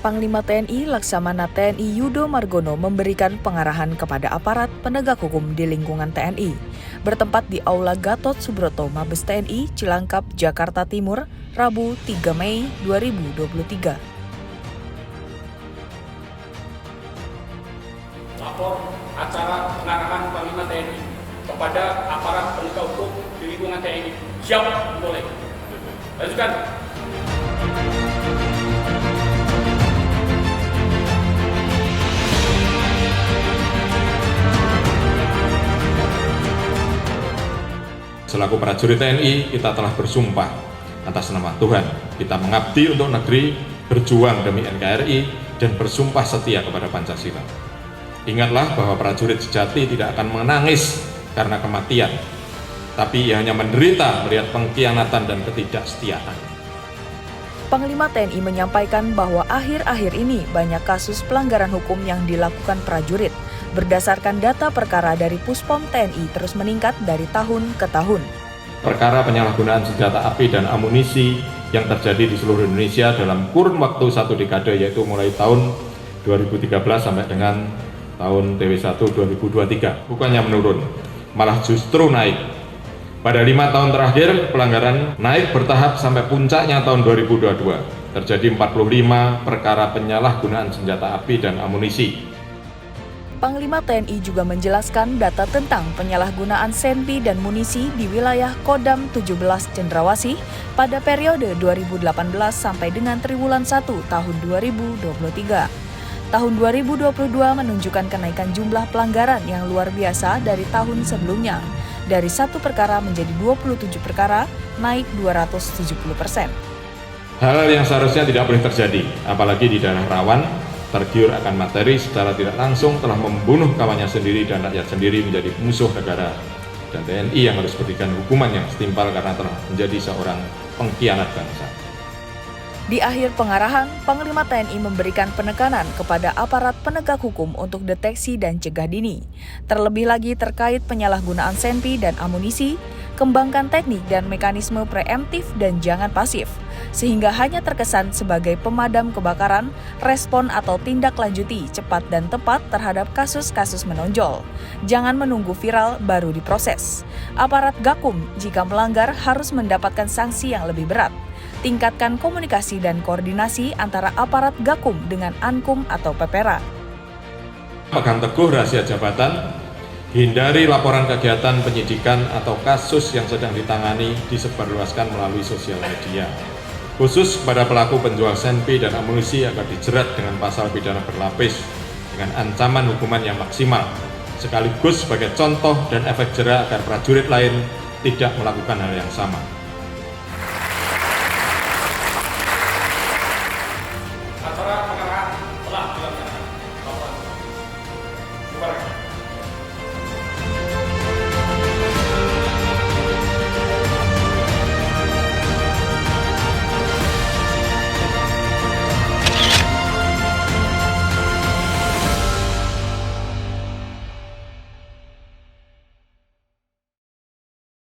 Panglima TNI Laksamana TNI Yudo Margono memberikan pengarahan kepada aparat penegak hukum di lingkungan TNI, bertempat di Aula Gatot Subroto Mabes TNI Cilangkap, Jakarta Timur, Rabu 3 Mei 2023. Lapor acara pengarahan Panglima TNI kepada aparat penegak hukum di lingkungan TNI. Siap, boleh. Lanjutkan. Selaku prajurit TNI, kita telah bersumpah atas nama Tuhan. Kita mengabdi untuk negeri, berjuang demi NKRI, dan bersumpah setia kepada Pancasila. Ingatlah bahwa prajurit sejati tidak akan menangis karena kematian, tapi ia hanya menderita melihat pengkhianatan dan ketidaksetiaan. Panglima TNI menyampaikan bahwa akhir-akhir ini banyak kasus pelanggaran hukum yang dilakukan prajurit. Berdasarkan data perkara dari Puspom TNI terus meningkat dari tahun ke tahun. Perkara penyalahgunaan senjata api dan amunisi yang terjadi di seluruh Indonesia dalam kurun waktu satu dekade, yaitu mulai tahun 2013 sampai dengan tahun TW1 2023, bukannya menurun, malah justru naik. Pada 5 tahun terakhir, pelanggaran naik bertahap sampai puncaknya tahun 2022. Terjadi 45 perkara penyalahgunaan senjata api dan amunisi. Panglima TNI juga menjelaskan data tentang penyalahgunaan senpi dan munisi di wilayah Kodam 17 Cendrawasih pada periode 2018 sampai dengan triwulan 1 tahun 2023. Tahun 2022 menunjukkan kenaikan jumlah pelanggaran yang luar biasa dari tahun sebelumnya. Dari 1 perkara menjadi 27 perkara, naik 270%. Hal yang seharusnya tidak boleh terjadi, apalagi di daerah rawan, tergiur akan materi secara tidak langsung telah membunuh kawannya sendiri dan rakyat sendiri menjadi musuh negara. Dan TNI yang harus berikan hukuman yang setimpal karena telah menjadi seorang pengkhianat bangsa. Di akhir pengarahan, Panglima TNI memberikan penekanan kepada aparat penegak hukum untuk deteksi dan cegah dini. Terlebih lagi terkait penyalahgunaan senpi dan amunisi, kembangkan teknik dan mekanisme preemptif dan jangan pasif, sehingga hanya terkesan sebagai pemadam kebakaran, respon atau tindak lanjuti cepat dan tepat terhadap kasus-kasus menonjol. Jangan menunggu viral baru diproses. Aparat Gakum jika melanggar harus mendapatkan sanksi yang lebih berat. Tingkatkan komunikasi dan koordinasi antara aparat Gakum dengan Ankum atau Pepera. Pegang teguh rahasia jabatan, hindari laporan kegiatan penyidikan atau kasus yang sedang ditangani disebarluaskan melalui sosial media. Khusus pada pelaku penjual senpi dan amunisi agar dijerat dengan pasal pidana berlapis dengan ancaman hukuman yang maksimal, sekaligus sebagai contoh dan efek jera agar prajurit lain tidak melakukan hal yang sama.